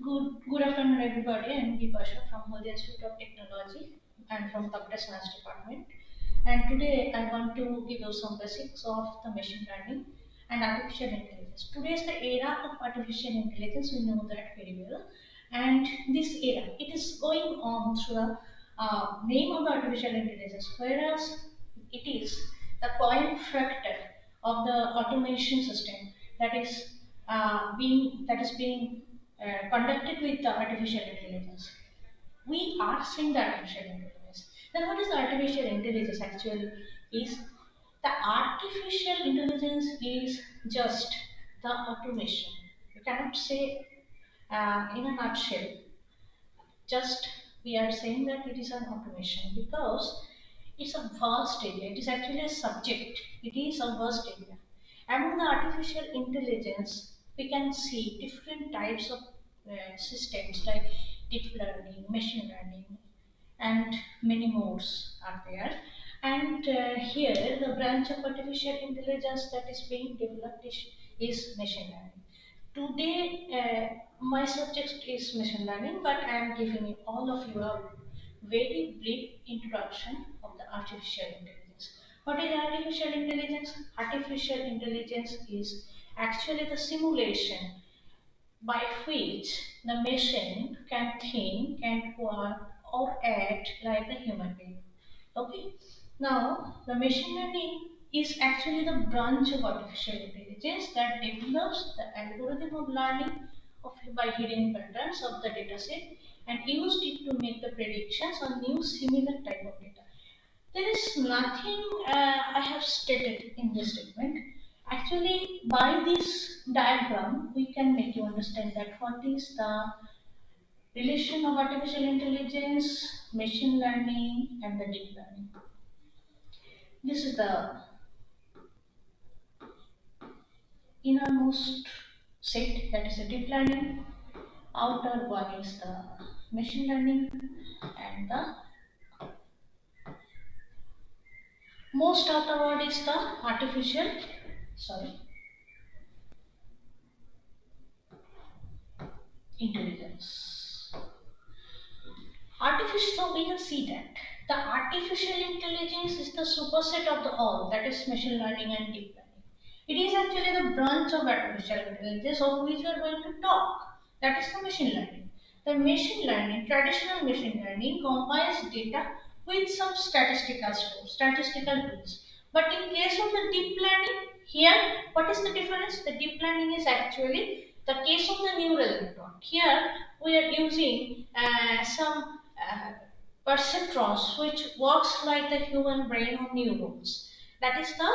Good afternoon, everybody. I'm Deepasha from Holdia Institute of Technology and from Computer Science Department. And today I want to give you some basics of the machine learning and artificial intelligence. Today is the era of artificial intelligence. We know that very well. And this era, it is going on through the name of the artificial intelligence, whereas it is the point factor of the automation system that is being conducted with the artificial intelligence. We are seeing the artificial intelligence. Then what is the artificial intelligence actually is? The artificial intelligence is just the automation. You cannot say in a nutshell. Just we are saying that it is an automation because it's a vast area. It is actually a subject. It is a vast area. Among the artificial intelligence, we can see different types of systems like deep learning, machine learning, and many more are there. And here, the branch of artificial intelligence that is being developed is machine learning. Today, my subject is machine learning, but I am giving you all of you a very brief introduction of the artificial intelligence. What is artificial intelligence? Artificial intelligence is actually the simulation by which the machine can think and work or act like a human being. Okay. Now, the machine learning is actually the branch of artificial intelligence that develops the algorithm of learning of by hidden patterns of the dataset and used it to make the predictions on new similar type of data. There is nothing I have stated in this statement. Actually, by this diagram, we can make you understand that what is the relation of artificial intelligence, machine learning, and the deep learning. This is the innermost set, that is the deep learning. Outer one is the machine learning, and the most outer one is the artificial, sorry, intelligence. Artificial, so we can see that the artificial intelligence is the superset of the all, that is machine learning and deep learning. It is actually the branch of artificial intelligence of which we are going to talk. That is the machine learning. The machine learning, traditional machine learning, combines data with some statistical tools. But in case of the deep learning, here what is the difference? The deep learning is actually the case of the neural network. Here we are using some perceptrons which works like the human brain or neurons. That is the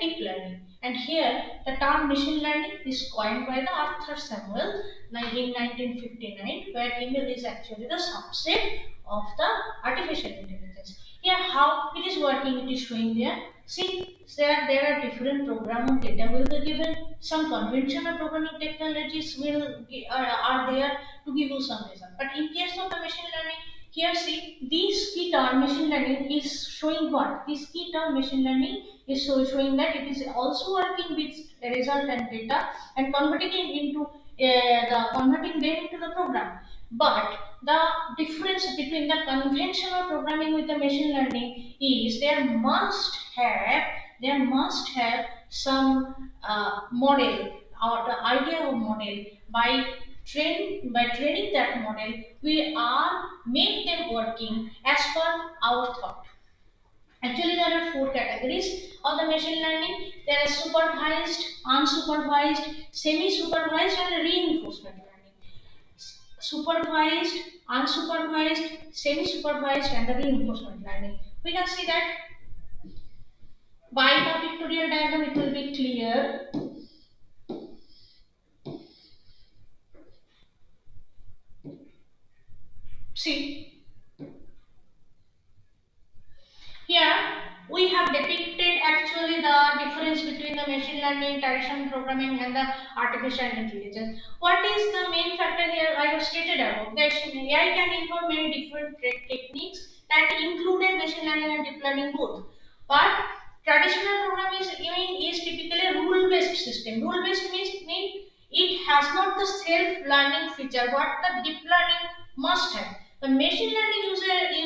deep learning. And here the term machine learning is coined by the Arthur Samuel in 1959, where ML is actually the subset of the artificial intelligence. Here how it is working, it is showing there. See, there are different programming data will be given. Some conventional programming technologies are there to give you some result. But in case of the machine learning, here see this key term machine learning is showing what? This key term machine learning is showing that it is also working with result and data and converting them into the program. But the difference between the conventional programming with the machine learning is there must have some model or the idea of model. By training that model, we are make them working as per our thought. Actually, there are four categories of the machine learning. There is supervised, unsupervised, semi-supervised, and reinforcement learning. Supervised, unsupervised, semi-supervised, and the reinforcement learning. We can see that by the pictorial diagram it will be clear. See, here we have depicted actually the difference between the machine learning, traditional programming, and the artificial intelligence. What is the main factor here? I have stated above that AI can inform many different techniques that included machine learning and deep learning both. But traditional programming is typically a rule-based system. Rule-based means it has not the self-learning feature what the deep learning must have. The machine learning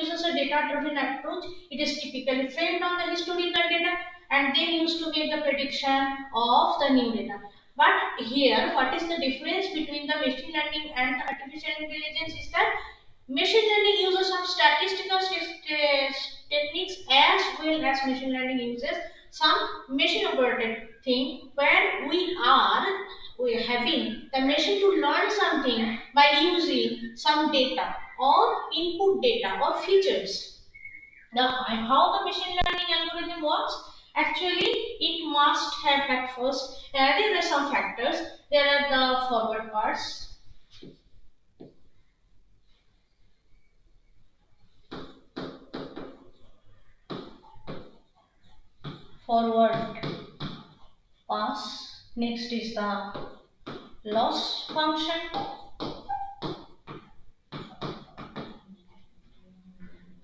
uses a data-driven approach. It is typically trained on the historical data and then used to make the prediction of the new data. But here, what is the difference between the machine learning and the artificial intelligence is that machine learning uses some statistical techniques as well as machine learning uses some machine operated thing where we are having the machine to learn something by using some data or input data or features. Now, how the machine learning algorithm works? Actually, it must have at first, there are some factors. There are the forward parts, forward pass. Next is the loss function.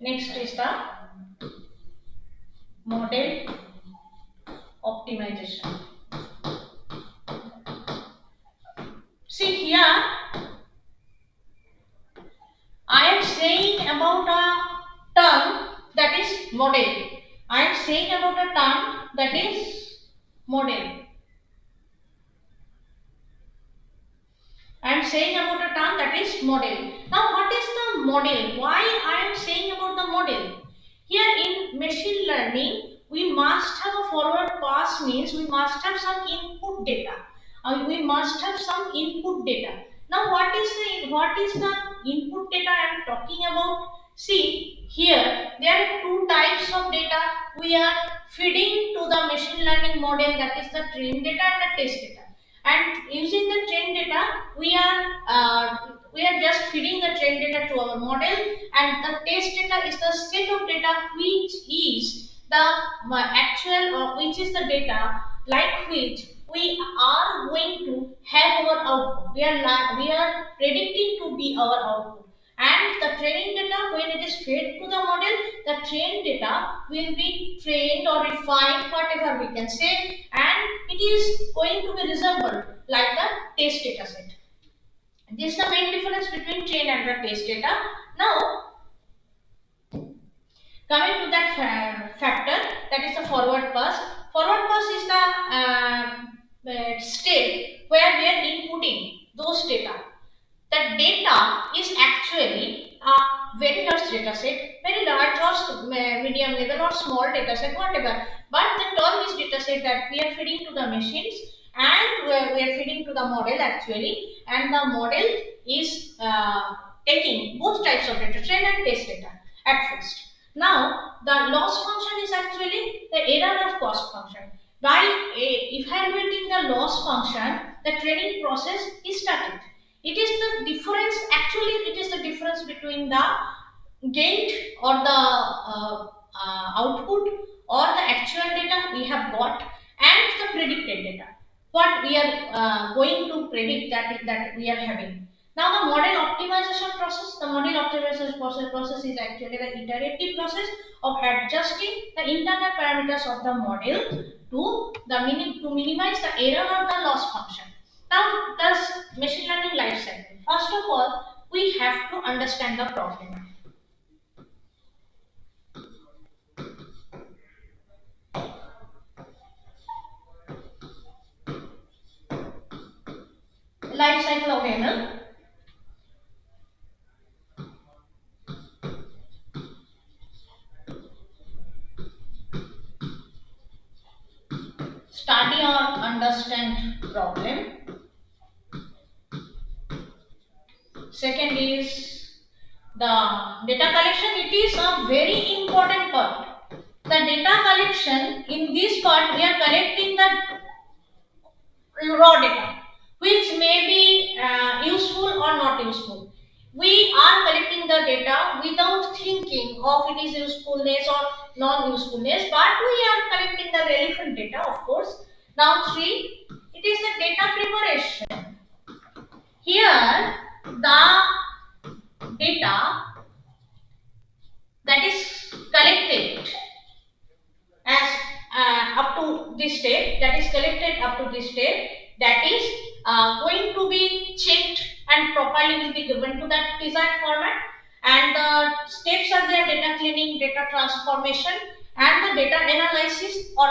Next is the model optimization. See here, I am saying about a term that is model. I am saying about a term that is model. I am saying about a term that is model. Now, what is the model? Why I am saying about the model? Here in machine learning, we must have a forward pass means we must have some input data. We must have some input data. Now, what is the input data I am talking about? See here, there are two types of data we are feeding to the machine learning model, that is the trained data and the test data. And using the trained data, we are just feeding the trained data to our model, and the test data is the set of data which is the actual or which is the data like which we are going to have our output. We are predicting to be our output. And the training data, when it is fed to the model, the trained data will be trained or refined, whatever we can say, and it is going to be resembled like the test data set. This is the main difference between trained and the test data. Now, coming to that factor, that is the forward pass. Forward pass is the state where we are inputting those data. The data is actually a very large data set, very large or medium level or small data set, whatever. But the term is data set that we are feeding to the machines and we are feeding to the model actually, and the model is taking both types of data, train and test data at first. Now, the loss function is actually the error of cost function. By evaluating the loss function, the training process is started. It is the difference, actually it is the difference between the gained or the output or the actual data we have got and the predicted data. What we are going to predict that we are having. Now the model optimization process, the model optimization process is actually the iterative process of adjusting the internal parameters of the model to minimize the error or the loss function. Now, thus machine learning life cycle. First of all, we have to understand the problem. Life cycle of ML. Study or understand problem. Second is the data collection. It is a very important part. The data collection, in this part we are collecting the raw data which may be useful or not useful. We are collecting the data without thinking of its usefulness or non-usefulness, but we are collecting the relevant data, of course. Now 3, it is the data preparation. Here the data that is collected as up to this state, that is collected up to this state, that is going to be checked and properly will be given to that desired format. And the steps are there: data cleaning, data transformation, and the data analysis. Or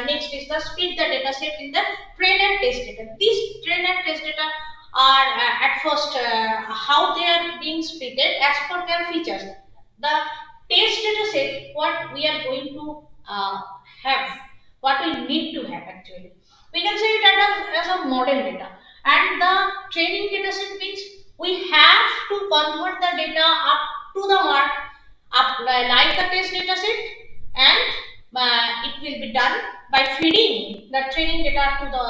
next is the split the data set in the train and test data. These train and test data are at first how they are being splitted as per their features. The test data set, what we are going to have, what we need to have actually. We can say it as a model data, and the training data set means we have to convert the data up to the mark, up like the test data set, and it will be done by feeding the training data to the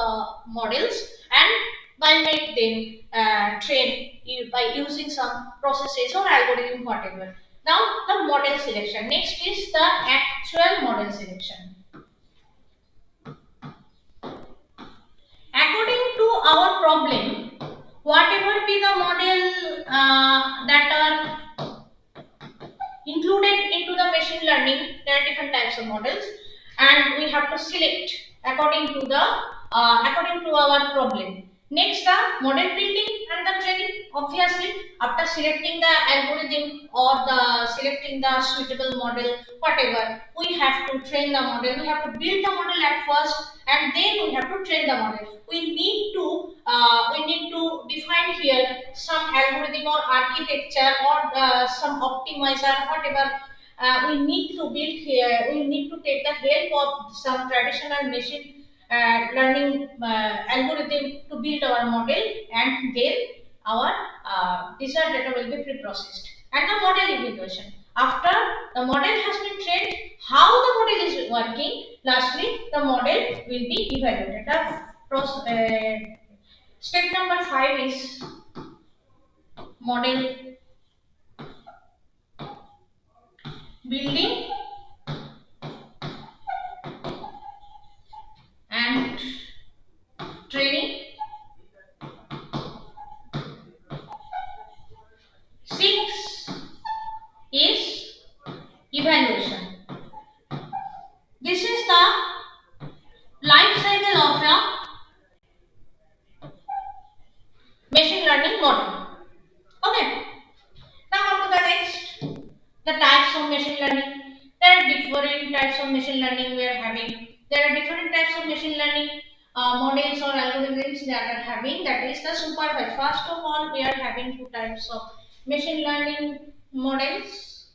models, and by make them train by using some processes or algorithm whatever. Now the model selection. Next is the actual model selection. According to our problem, whatever be the model that are included into the machine learning, there are different types of models, and we have to select according to the according to our problem. Next, the model building and the training. Obviously, after selecting the algorithm or the selecting the suitable model, whatever, we have to train the model. We have to build the model at first, and then we have to train the model. We need to define here some algorithm or architecture or some optimizer, whatever. We need to build here. We need to take the help of some traditional machine learning algorithm to build our model, and then our desired data will be pre-processed. And the model evaluation. After the model has been trained, how the model is working, lastly the model will be evaluated. Step number 5 is model building and training. 6 is evaluation. This is the life cycle of a machine learning model. Okay. Now come to the next. The types of machine learning. There are different types of machine learning we are having. There are different types of machine learning models or algorithms that are having. That is the supervised. First of all, we are having two types of machine learning models.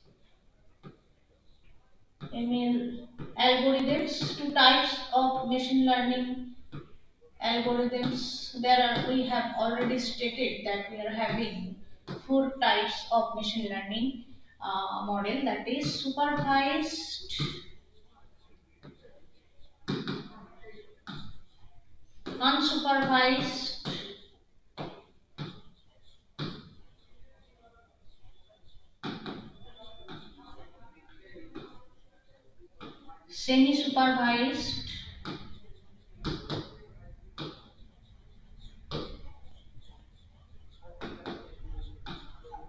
I mean algorithms. Two types of machine learning algorithms. We have already stated that we are having four types of machine learning model, that is supervised, unsupervised, semi supervised,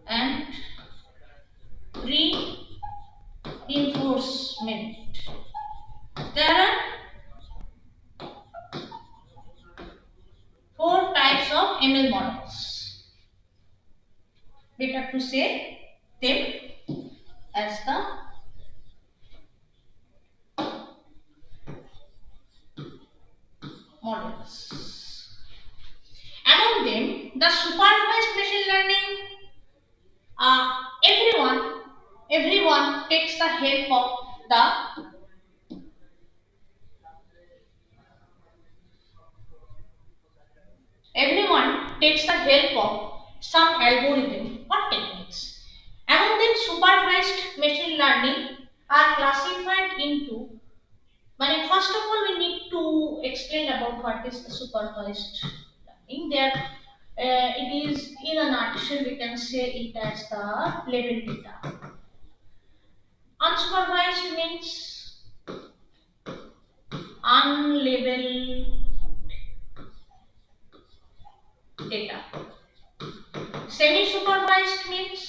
and reinforcement. There are four types of ML models. Better to say them as the models. Among them, the supervised machine learning, uh, everyone everyone takes the help of the everyone takes the help of some algorithm or techniques. Among them, supervised machine learning are classified into. But first of all, we need to explain about what is the supervised learning. There, it is in a nutshell we can say it as the level data. Unsupervised means unlabeled data. Semi-supervised means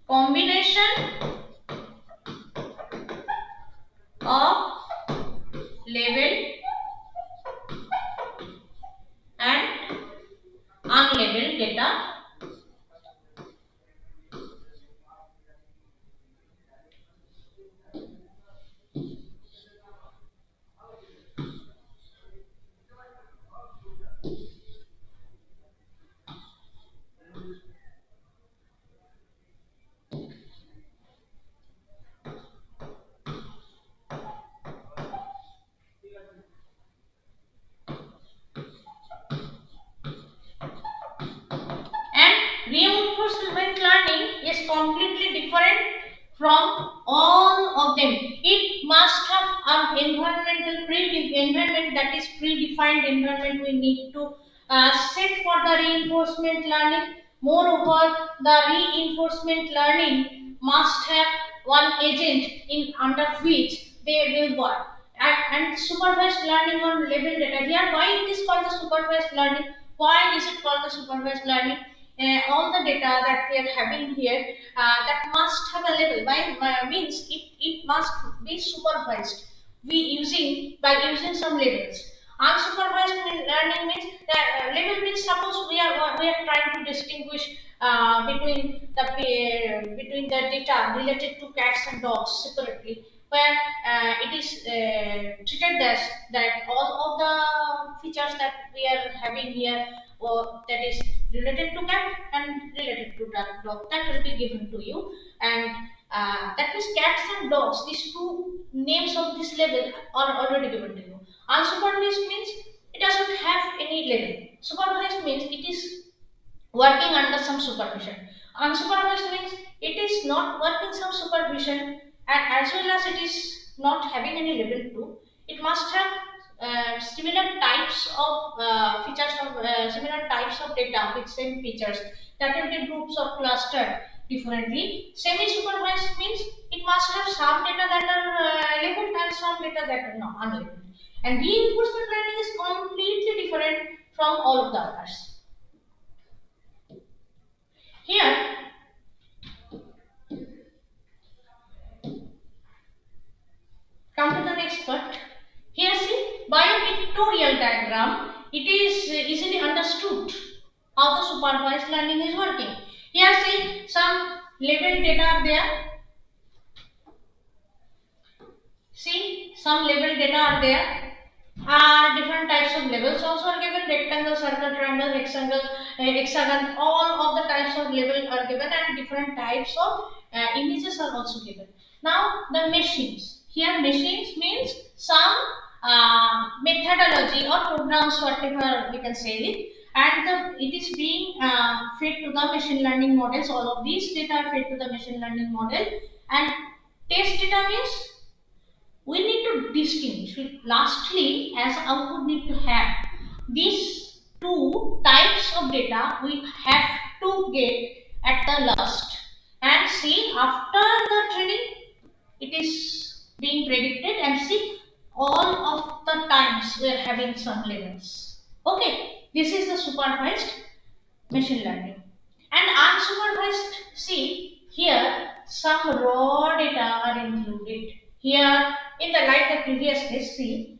combination of labeled and unlabeled data. And reinforcement learning is completely different from all of them. It must have an environment that is predefined environment we need to set for the reinforcement learning. Moreover, the reinforcement learning must have one agent in under which they will work. And supervised learning on level data. Here, why it is called the supervised learning? Why is it called the supervised learning? All the data that we are having here that must have a level. Means it must be supervised. By using some labels. Unsupervised learning means that level means suppose we are trying to distinguish between the data related to cats and dogs separately, where it is treated as that all of the features that we are having here, or that is related to cat and related to dog, that will be given to you. And that means cats and dogs, these two names of this level are already given to you. Unsupervised means it doesn't have any level. Supervised means it is working under some supervision. Unsupervised means it is not working some supervision, and as well as it is not having any level 2. It must have similar types of features of similar types of data with same features that will be groups or clustered differently. Semi-supervised means it must have some data that are labeled and some data that are not unlabeled. And reinforcement learning is completely different from all of the others. Here, come to the next part. Here see, by a pictorial diagram, it is easily understood how the supervised learning is working. Here see, some labeled data are there. See, some labeled data are there. Different types of labels also are given: rectangle, circle, triangle, hexagon. All of the types of label are given, and different types of images are also given. Now the machines. Here machines means some methodology or programs, whatever we can say it, and it is being fed to the machine learning models. All of these data are fed to the machine learning model, and test data means we need to distinguish. Lastly, as output need to have these two types of data we have to get at the last, and see after the training it is being predicted, and see all of the times we are having some levels. Okay, this is the supervised machine learning. And unsupervised, see here some raw data are included. Here in the like the previous case, see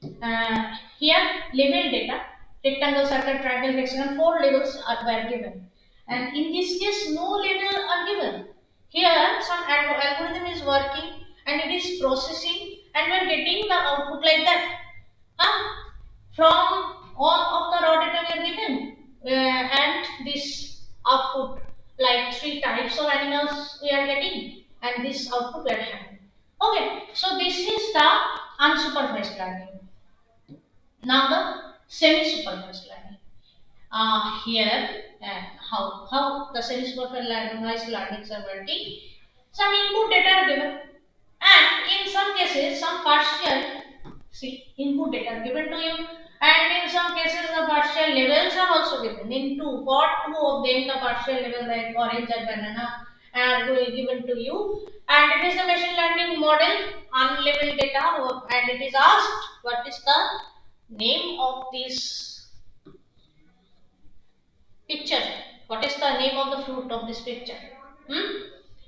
here label data, rectangle, circle, triangle, hexagon, 4 labels were given, and in this case no label are given. Here some algorithm is working and it is processing, and we are getting the output like that. From all of the raw data we are given, and this output, like 3 types of animals we are getting, and this output we are having. Okay, so this is the unsupervised learning. Now the semi-supervised learning. Here, how the semi-supervised learnings are working. Some input data are given, and in some cases some partial, see, input data are given to you, and in some cases the partial labels are also given. In for two of them the partial label like orange and banana are given to you, and it is the machine learning model unlabeled data, and it is asked what is the name of this picture. What is the name of the fruit of this picture?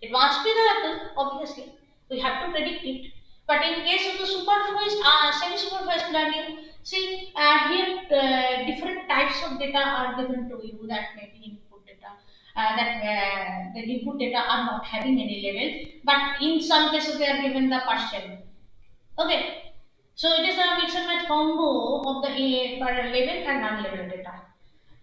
It must be the apple, obviously. We have to predict it. But in case of the supervised, semi-supervised learning, See, here different types of data are given to you, that may be input data. That the input data are not having any level, but in some cases they are given the partial. Okay, so it is a mix and match combo of the level and unlevel data.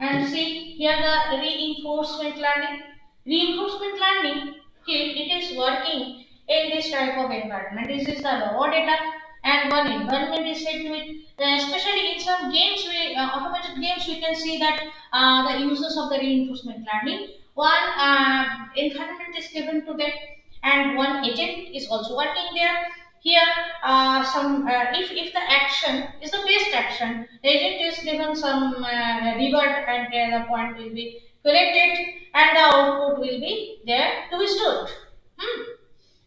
And see here the reinforcement learning. Reinforcement learning, okay, it is working in this type of environment. This is the raw data, and one environment is set to it. Especially in some games, automated games, we can see that the uses of the reinforcement learning. One environment is given to them, and one agent is also working there. Here, some if the action is the best action, the agent is given some reward, and the point will be collected, and the output will be there to be stored. Hmm.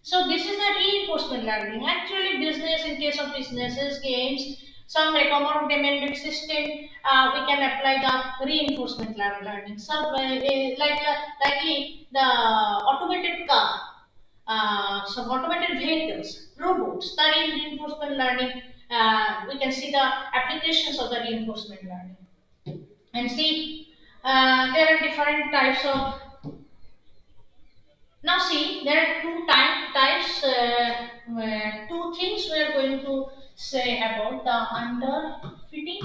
So this is the reinforcement learning. Actually, business, in case of businesses, games, some recommended system, we can apply the reinforcement learning. Some likely the automated car, some automated vehicles, robots, the reinforcement learning. We can see the applications of the reinforcement learning, and see there are different types of. Now see, there are types, two things we are going to say about the underfitting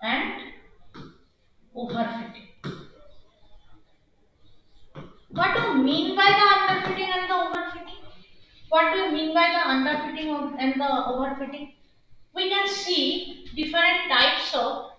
and overfitting. What do you mean by the underfitting and the overfitting? What do you mean by the underfitting and the overfitting? We can see different types of,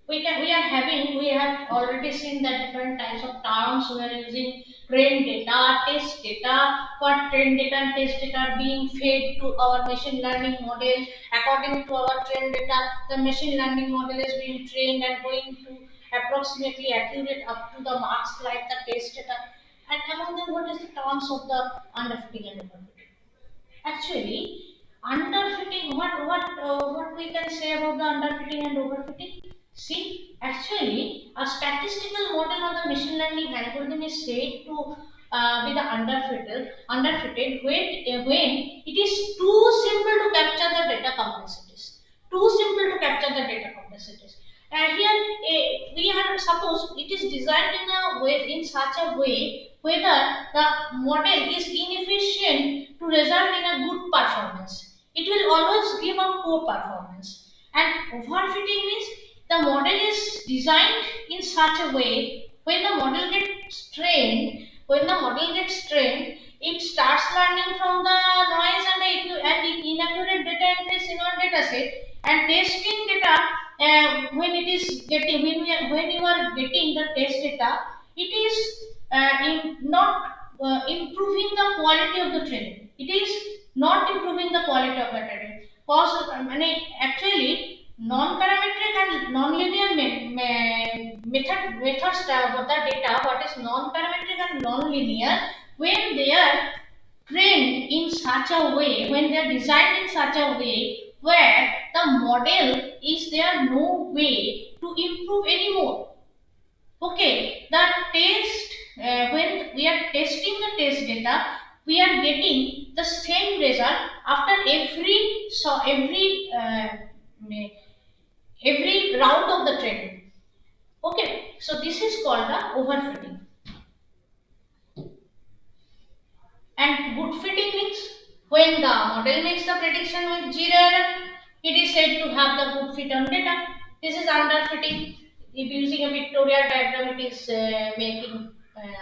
we have already seen that different types of terms we are using: train data, test data. What train data and test data are being fed to our machine learning model. According to our train data, the machine learning model is being trained and going to approximately accurate up to the marks like the test data. And among them, what is the terms of the underfitting and overfitting? Actually, underfitting. What we can say about the underfitting and overfitting? See, actually, a statistical model of the machine learning algorithm is said to be the underfitted when it is too simple to capture the data complexities. Too simple to capture the data complexities. Here, we are suppose it is designed in such a way whether the model is inefficient to result in a good performance. It will always give a poor performance. And overfitting means the model is designed in such a way when the model gets trained, it starts learning from the noise and inaccurate data entries in our data set, and testing data. When it is getting when you are getting the test data, it is not improving the quality of the training. It is not improving the quality of the training. Cause actually non-parametric and non-linear methods of the data. What is non-parametric and non-linear? When they are trained in such a way, when they are designed in such a way where the model is there no way to improve anymore. Okay, the test, when we are testing the test data, we are getting the same result after every round of the training. Okay, so this is called the overfitting. And good fitting means when the model makes the prediction with zero error, it is said to have the good fit on data. This is underfitting. If using a pictorial diagram, it is making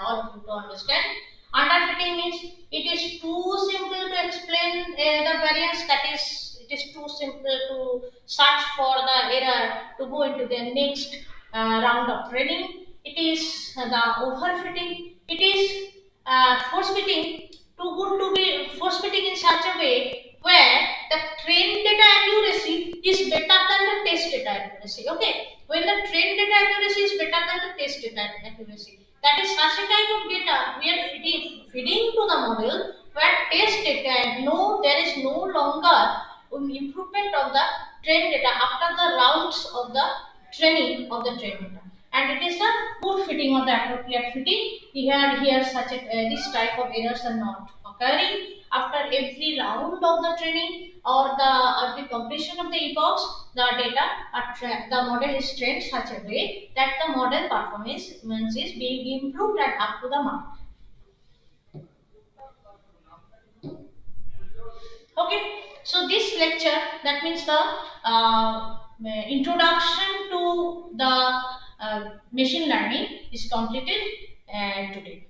all of you to understand. Underfitting means it is too simple to explain the variance. That is, it is too simple to search for the error to go into the next round of training. It is the overfitting. It is force fitting, too good to be force fitting in such a way where the trained data accuracy is better than the test data accuracy. Okay, when the trained data accuracy is better than the test data accuracy, that is such a type of data we are feeding to the model where test data, no, there is no longer improvement of the trained data after the rounds of the training of the trained data, and it is the good fitting or the appropriate fitting. Here such a this type of errors are not occurring. occurring after every round of the training or the completion of the epochs, the data the model is trained such a way that the model performance is being improved and up to the mark. Okay, so this lecture, that means the introduction to the machine learning, is completed today.